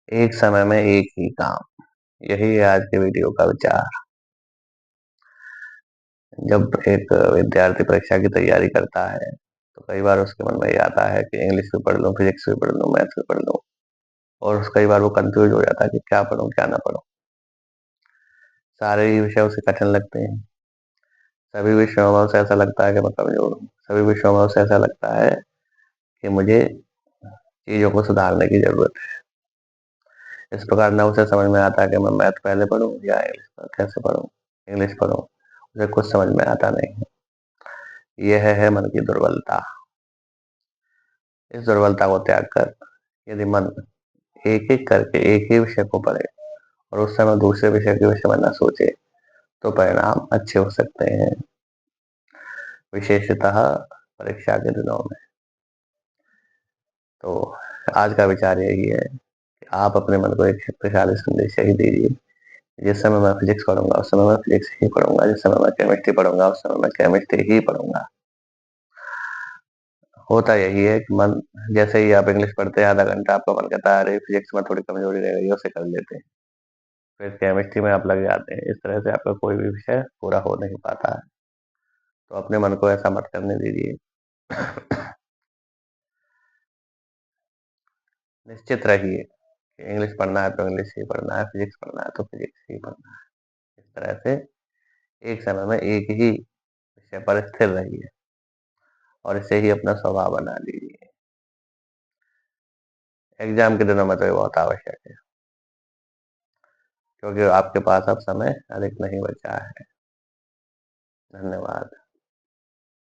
एक समय में एक ही काम, यही है आज के वीडियो का विचार। जब एक विद्यार्थी परीक्षा की तैयारी करता है तो कई बार उसके मन में ये आता है कि इंग्लिश भी पढ़ लूं, फिजिक्स भी पढ़ लूं, मैथ्स भी पढ़ लूं, और कई बार वो कंफ्यूज हो जाता है कि क्या पढूं क्या ना पढूं। सारे ही विषय उसे कठिन लगते हैं। सभी विषयों में उसे ऐसा लगता है कि मैं कमजोर हूँ। सभी विषयों में उसे ऐसा लगता है कि मुझे चीजों को सुधारने की जरूरत है। इस प्रकार न उसे समझ में आता कि मैं मैथ पहले पढूं या इंग्लिश कैसे पढूं, इंग्लिश पढूं, उसे कुछ समझ में आता नहीं है। यह है मन की दुर्बलता। इस दुर्बलता को त्याग कर यदि मन एक एक करके एक ही विषय को पढ़े और उस समय दूसरे विषय के विषय में न सोचे तो परिणाम अच्छे हो सकते हैं, विशेषतः परीक्षा के दिनों में। तो आज का विचार यही है कि आप अपने मन को एक शक्तिशाली संदेश यही दीजिए, जिस समय मैं फिजिक्स पढ़ूंगा उस समय मैं फिजिक्स ही पढ़ूंगा, जिस समय मैं केमिस्ट्री पढ़ूंगा उस समय मैं केमिस्ट्री ही पढ़ूंगा। होता यही है कि मन, जैसे ही आप इंग्लिश पढ़ते हैं आधा घंटा आपका मन कहता है अरे फिजिक्स में थोड़ी कमजोरी रह गई है, उसे कर लेते हैं। फिर केमिस्ट्री में आप लग जाते हैं। इस तरह से आपका कोई भी विषय पूरा हो नहीं पाता है। तो अपने मन को ऐसा मत करने दीजिए। निश्चित रहिए कि इंग्लिश पढ़ना है तो इंग्लिश ही पढ़ना है, फिजिक्स पढ़ना है तो फिजिक्स ही पढ़ना है। इस तरह से एक समय में एक ही विषय पर स्थिर रहिए और इसे ही अपना स्वभाव बना लीजिए। एग्जाम के दिनों में तो ये बहुत आवश्यक है, क्योंकि आपके पास अब समय अधिक नहीं बचा है। धन्यवाद।